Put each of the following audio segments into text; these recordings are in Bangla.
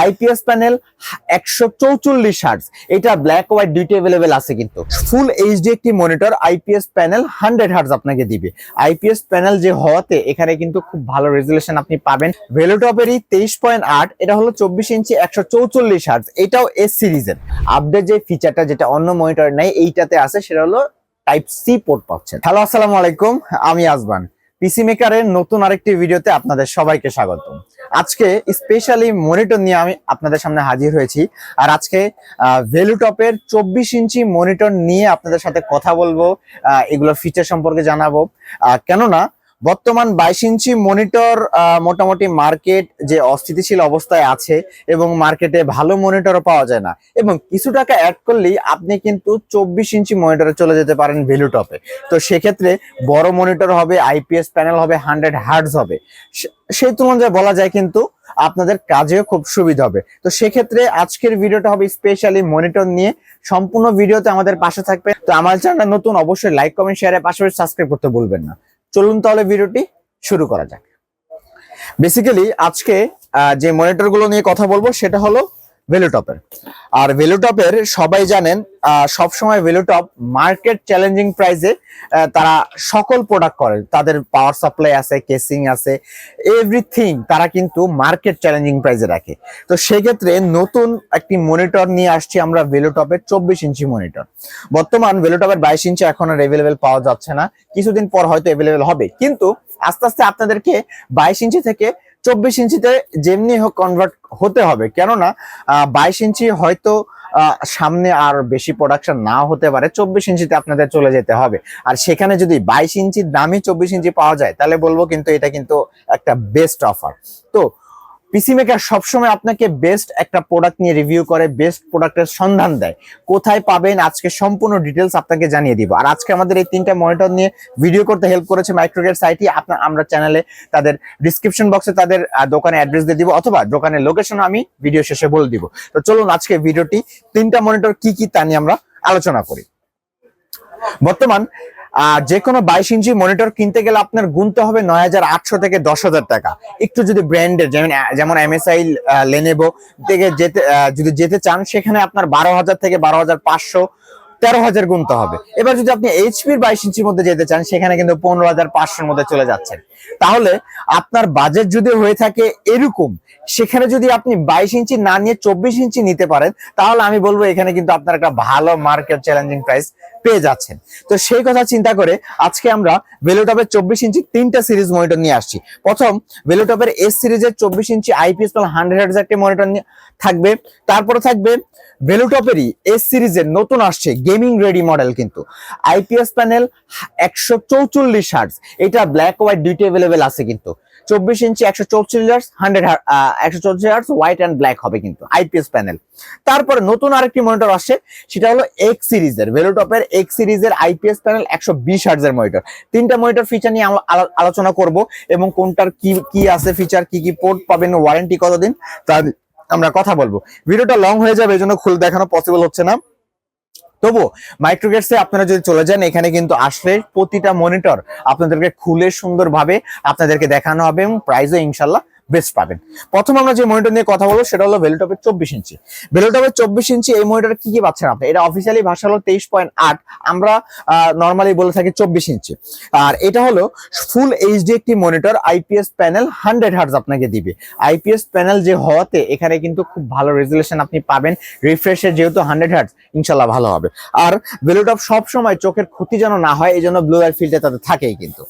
আইপিএস প্যানেল 144 হার্টজ, এটা ব্ল্যাক হোয়াইট দুইটা अवेलेबल আছে কিন্তু। ফুল এইচডি একটি মনিটর আইপিএস প্যানেল 100 হার্টজ আপনাকে দিবে। আইপিএস প্যানেল যে হওয়াতে এখানে কিন্তু খুব ভালো রেজুলেশন আপনি পাবেন। ভেলোটপেরই 23.8, এটা হলো 24 ইঞ্চি 144 হার্টজ, এটাও এস সিরিজের। আপডেট যে ফিচারটা যেটা অন্য মনিটর নাই এইটাতে আছে সেটা হলো টাইপ সি পোর্ট পাচ্ছেন। হ্যালো, আসসালামু আলাইকুম, আমি আজমান। পিসি মেকারের নতুন আরেকটি ভিডিওতে আপনাদের সবাইকে স্বাগতম। আজকে স্পেশালি মনিটর নিয়ে আমি আপনাদের সামনে হাজির হয়েছি। আর আজকে ভেলোটপের 24 ইঞ্চি মনিটর নিয়ে আপনাদের সাথে কথা বলবো, এগুলোর ফিচার সম্পর্কে জানাবো। কেননা বর্তমান 22 ইঞ্চি মনিটর মোটামুটি মার্কেট যে অস্থিতিশীল অবস্থায় আছে এবং মার্কেটে ভালো মনিটরও পাওয়া যায় না, এবং কিছু টাকা অ্যাড করলেই আপনি কিন্তু 24 ইঞ্চি মনিটরে চলে যেতে পারেন ভেলোটপে। তো সেক্ষেত্রে বড় মনিটর হবে, আইপিএস প্যানেল হবে, 100 হার্টজ হবে, সেই তুলনায় বলা যায় কিন্তু আপনাদের কাজেও খুব সুবিধা হবে। তো সেক্ষেত্রে আজকের ভিডিওটা হবে স্পেশালি মনিটর নিয়ে। সম্পূর্ণ ভিডিওতে আমাদের পাশে থাকবে। তো আমার চ্যানেল নতুন, অবশ্যই লাইক কমেন্ট শেয়ারের পাশাপাশি সাবস্ক্রাইব করতে ভুলবেন না। চলুন তাহলে ভিডিওটি শুরু করা যাক। বেসিক্যালি আজকে যে মনিটর গুলো নিয়ে কথা বলবো সেটা হলো ভেলোটপের। আর ভেলোটপের সবাই জানেন সবসময় ভেলোটপ মার্কেট চ্যালেঞ্জিং প্রাইসে তারা সকল প্রোডাক্ট করে। তাদের পাওয়ার সাপ্লাই আছে, কেসিং আছে, এভরিথিং তারা কিন্তু মার্কেট চ্যালেঞ্জিং প্রাইসে রাখে। তো সেক্ষেত্রে নতুন একটি মনিটর নিয়ে আসছি আমরা, ভেলোটপের 24 ইঞ্চি মনিটর। বর্তমান ভেলোটপের 22 ইঞ্চি এখন আর অ্যাভেলেবেল পাওয়া যাচ্ছে না, কিছুদিন পর হয়তো অ্যাভেলেবেল হবে, কিন্তু আস্তে আস্তে আপনাদেরকে 22 ইঞ্চি থেকে 24 ইঞ্চিতে যেমনি হোক কনভার্ট হতে হবে। কেননা 22 ইঞ্চি হয়তো সামনে আর বেশি প্রোডাকশন না হতে পারে, 24 ইঞ্চিতে আপনাদের চলে যেতে হবে। আর সেখানে যদি 22 ইঞ্চির দামে 24 ইঞ্চি পাওয়া যায় তাহলে বলবো কিন্তু এটা কিন্তু একটা বেস্ট অফার। তো পিসি মেকার সবসময় আপনাকে বেস্ট একটা প্রোডাক্ট নিয়ে রিভিউ করে, বেস্ট প্রোডাক্টের সন্ধান দেয়। কোথায় পাবেন আজকে সম্পূর্ণ ডিটেলস আপনাকে জানিয়ে দিব। আর আজকে আমাদের এই 3টা মনিটর নিয়ে ভিডিও করতে হেল্প করেছে মাইক্রোগেট সাইটি। আমরা চ্যানেলে তাদের ডিসক্রিপশন বক্সে তাদের দোকানের অ্যাড্রেস দিয়ে দিব, অথবা দোকানের লোকেশন আমি ভিডিও শেষে বলে দিব। তো চলুন আজকে ভিডিওটি 3টা মনিটর কি কি তা নিয়ে আমরা আলোচনা করি। বর্তমান যে কোনো 22 ইঞ্চি মনিটর কিনতে গেলে আপনার গুনতে হবে 9,800 থেকে 10,000 টাকা। একটু যদি ব্র্যান্ডের যেমন MSI লেনেভো থেকে যদি যেতে চান সেখানে আপনার 12,000 থেকে 12,500 13,000 গুনতে হবে। এবার যদি আপনি এইচপির 22 ইঞ্চির মধ্যে যেতে চান সেখানে কিন্তু 15,500 মধ্যে চলে যাচ্ছেন। তাহলে আপনার বাজেট যদি হয়ে থাকে এরকম, সেখানে যদি আপনি 22 ইঞ্চি না নিয়ে 24 ইঞ্চি নিতে পারেন তাহলে আমি বলবো এখানে কিন্তু আপনার একটা ভালো মার্কেট চ্যালেঞ্জিং প্রাইস পেয়ে যাচ্ছেন। তো সেই কথা চিন্তা করে আজকে আমরা ভেলোটপের 24 ইঞ্চি 3টা সিরিজ মনিটর নিয়ে আসছি। প্রথম ভেলোটপের এস সিরিজের 24 ইঞ্চি আইপিএস প্যানেল 100 হার্টজ একটা মনিটর থাকবে। তারপরে থাকবে ভেলোটপেরই এস সিরিজের নতুন আসছে গেমিং রেডি মডেল, কিন্তু আইপিএস প্যানেল 144 হার্টজ, এটা ব্ল্যাক হোয়াইট দুইটা अवेलेबल আছে কিন্তু। 24 inch 144 hertz, 144 hertz white and black হবে কিন্তু আইপিএস প্যানেল। তারপরে নতুন আরেকটি মনিটর আসছে সেটা হলো এক্স সিরিজের, ভেলোটপের এক্স সিরিজের আইপিএস প্যানেল 120 হার্টজের মনিটর। 3টা মনিটর ফিচার নিয়ে আলোচনা করব, এবং কোনটার কি আছে ফিচার, কি পোর্ট পাবেন, ওয়ারেন্টি কতদিন তা আমরা কথা বলবো। ভিডিওটা লং হয়ে যাবে, এজন্য খুলে দেখানো পসিবল হচ্ছে না। তবু মাইক্রোগেটসে আপনারা যদি চলে যান, এখানে কিন্তু আসলে প্রতিটা মনিটর আপনাদেরকে খুলে সুন্দরভাবে আপনাদেরকে দেখানো হবে, এবং প্রাইসও ইনশাল্লাহ বেস্ট পাবেন। প্রথম আমরা যে মনিটর নিয়ে কথা বলবো সেটা হলো ভেলোটপের 24 ইঞ্চি। ভেলোটপের 24 ইঞ্চি এই মনিটর কি পাচ্ছেন আপনি, এটা অফিসিয়ালি ভাষা হলো 23.8, আমরা নর্মালি বলে থাকি 24 ইঞ্চি। আর এটা হলো ফুল এইচডি একটি মনিটর, আইপিএস প্যানেল 100 হার্টজ আপনাকে দিবে। আইপিএস প্যানেল যে হওয়াতে এখানে কিন্তু খুব ভালো রেজুলেশন আপনি পাবেন। রিফ্রেশের যেহেতু 100 হার্টজ ইনশাল্লাহ ভালো হবে। আর ভেলোটপ সবসময় চোখের ক্ষতি যেন না হয় এই জন্য ব্লু লাইট ফিল্টার তাতে থাকেই কিন্তু।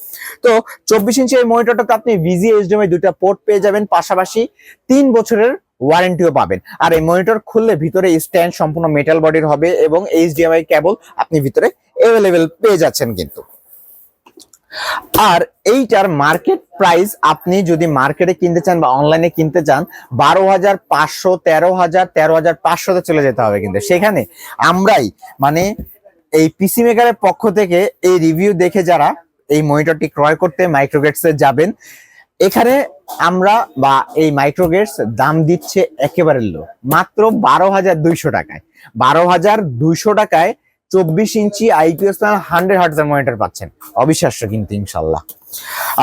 তো 24 ইঞ্চি এই মনিটরটাতে আপনি ভিজি এইচডিএমআই 2টা পোর্ট পেয়ে যাবেন, পাশাপাশি 3 বছরের ওয়ারেন্টিও পাবেন। আর এই মনিটর খুললে ভিতরে স্ট্যান্ড সম্পূর্ণ মেটাল বডির হবে, এবং এইচডিএমআই কেবল আপনি ভিতরে অ্যাভেলেবেল পেয়ে যাচ্ছেন কিন্তু। আর এইটার মার্কেট প্রাইস আপনি যদি মার্কেটে কিনতে চান বা অনলাইনে কিনতে চান 12,500, 13,000, 13,500 চলে যেতে হবে কিন্তু। সেখানে আমরাই মানে এই পিসি মেকারের পক্ষ থেকে এই রিভিউ দেখে যারা এই মনিটরটি ক্রয় করতে মাইক্রোগেটসে যাবেন, এখানে আমরা বা এই মাইক্রোগেটস দাম দিচ্ছে একেবারে লো, মাত্র 12,200 টাকায়। 12,200 টাকায় 24 ইঞ্চি আইপিএস প্যানেল 100 হার্টজের মনিটর পাচ্ছেন, অবিশ্বাস্য কিন্তু ইনশাল্লাহ।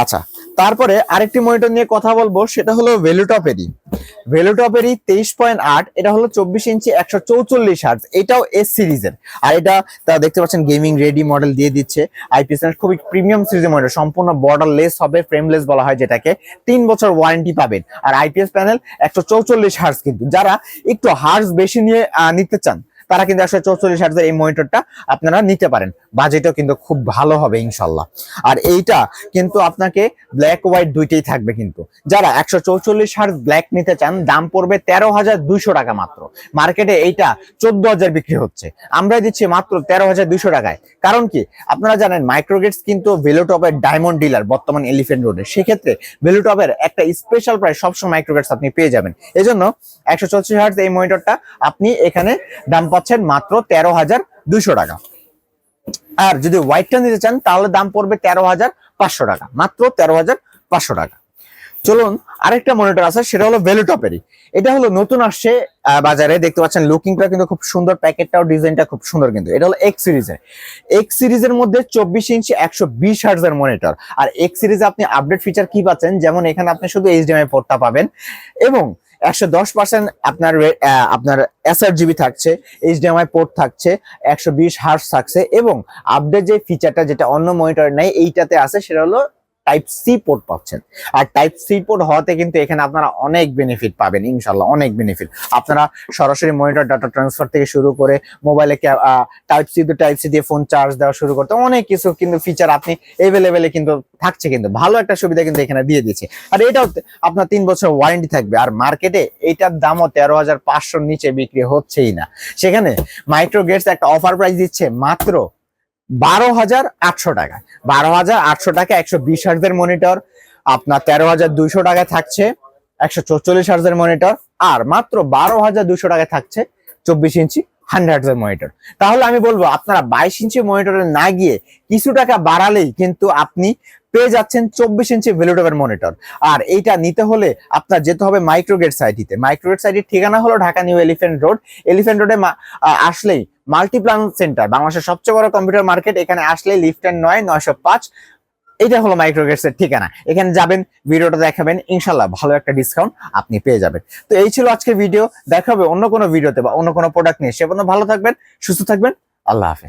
আচ্ছা, তারপরে আরেকটি মনিটর নিয়ে কথা বলবো, সেটা হলো ভেলুটপেরই 23.8, এটা হলো 24 ইঞ্চি 144 হার্টজ, এটাও এস সিরিজের। আর এটা তারা দেখতে পাচ্ছেন গেমিং রেডি মডেল দিয়ে দিচ্ছে। আইপিএস খুবই প্রিমিয়াম সিরিজের মডেল, সম্পূর্ণ বর্ডারলেস হবে, ফ্রেমলেস বলা হয় যেটাকে, 3 বছর ওয়ারেন্টি পাবেন। আর আইপিএস প্যানেল 144 হার্টজ, কিন্তু যারা একটু হার্টজ বেশি নিয়ে নিতে চান তারা কিন্তু 144 হার্টজের এই মনিটরটা আপনারা নিতে পারেন, বাজেটও কিন্তু খুব ভালো হবে ইনশাল্লাহ। আর এইটা কিন্তু আপনাকে ব্ল্যাক হোয়াইট দুইটাই থাকবে, কিন্তু যারা 144 হার্টজ ব্ল্যাক নিতে চান দাম পড়বে 13,200 টাকা মাত্র। মার্কেটে এইটা 14,000 বিক্রি হচ্ছে, আমরা দিচ্ছি মাত্র 13,200 টাকায়। কারণ কি আপনারা জানেন মাইক্রোগেটস কিন্তু ভেলুটপের ডায়মন্ড ডিলার বর্তমান এলিফ্যান্ট রোডে, সেক্ষেত্রে ভেলুটপের একটা স্পেশাল প্রাইস সবসময় মাইক্রোগেটস আপনি পেয়ে যাবেন। এজন্য 144 হার্টজ এই মনিটরটা আপনি এখানে দাম পাচ্ছেন মাত্র 13,200 টাকা। আর যদি হোয়াইটটা নিতে চান তাহলে দাম পড়বে 13,500 টাকা, মাত্র 13,500 টাকা। চলুন আরেকটা মনিটর আছে, সেটা হলো ভেলুটপেরই। এটা হলো নতুন আসছে বাজারে, দেখতে পাচ্ছেন লুকিংটা কিন্তু খুব সুন্দর, প্যাকেটটাও ডিজাইনটা খুব সুন্দর। কিন্তু এটা হলো এক্স সিরিজের মধ্যে 24 ইঞ্চি 120 হার্টজের মনিটর। আর এক্স সিরিজে আপনি আপডেট ফিচার কি পাচ্ছেন, যেমন এখানে আপনি শুধু এইচডিএমআই পোর্টটা পাবেন এবং 110% আপনার SRGB থাকছে, এইচডিএমআই পোর্ট থাকছে, 120 হার্টজ থাকছে এবং আপডেট যে ফিচারটা যেটা অন্য মনিটর নেই এইটাতে আছে, সেটা হলো টাইপ সি পোর্ট পাচ্ছেন। আর টাইপ সি পোর্ট হওয়াতে কিন্তু এখানে আপনারা অনেক বেনিফিট পাবেন ইনশাল্লাহ, অনেক বেনিফিট। আপনারা সরাসরি মনিটর ডাটা ট্রান্সফার থেকে শুরু করে মোবাইলে টাইপ সি দিয়ে ফোন চার্জ দেওয়া শুরু করতে অনেক কিছু কিন্তু ফিচার আপনি এভেলেবেলে কিন্তু থাকছে, কিন্তু ভালো একটা সুবিধা কিন্তু এখানে দিয়ে দিচ্ছে। আর এটাও আপনার 3 বছর ওয়ারেন্টি থাকবে। আর মার্কেটে এইটার দামও 13,500 নিচে বিক্রি হচ্ছেই না, সেখানে মাইক্রোগেটস একটা অফার প্রাইস দিচ্ছে মাত্র 12,800 টাকা। 12,800 টাকা 120 হার্টজের মনিটর আপনার 13,200 টাকায় থাকছে 144 হার্টজের মনিটর, আর মাত্র 12,200 টাকায় থাকছে 24 ইঞ্চি 100 হার্টজের মনিটর। তাহলে আমি বলবো আপনারা 22 ইঞ্চি মনিটরে না গিয়ে কিছু টাকা বাড়ালেই কিন্তু আপনি পেয়ে যাচ্ছেন 24 ইঞ্চি ভেলুটপের মনিটর। আর এইটা নিতে হলে আপনার যেতে হবে মাইক্রোগেটস আইটিতে। মাইক্রোগেটস আইটির ঠিকানা হলো ঢাকা নিউ এলিফ্যান্ট রোডে আসলেই মাল্টিপ্লান সেন্টার, বাংলাদেশের সবচেয়ে বড় কম্পিউটার মার্কেট। এখানে আসলে লিফটের 9/905, এটা হলো মাইক্রোগেটস এর ঠিকানা। এখানে যাবেন, ভিডিওটা দেখাবেন, ইনশাল্লাহ ভালো একটা ডিসকাউন্ট আপনি পেয়ে যাবেন। তো এই ছিল আজকের ভিডিও, দেখা হবে অন্য কোনো ভিডিওতে বা অন্য কোনো প্রোডাক্ট নিয়ে। সে পর্যন্ত ভালো থাকবেন, সুস্থ থাকবেন, আল্লাহ হাফেজ।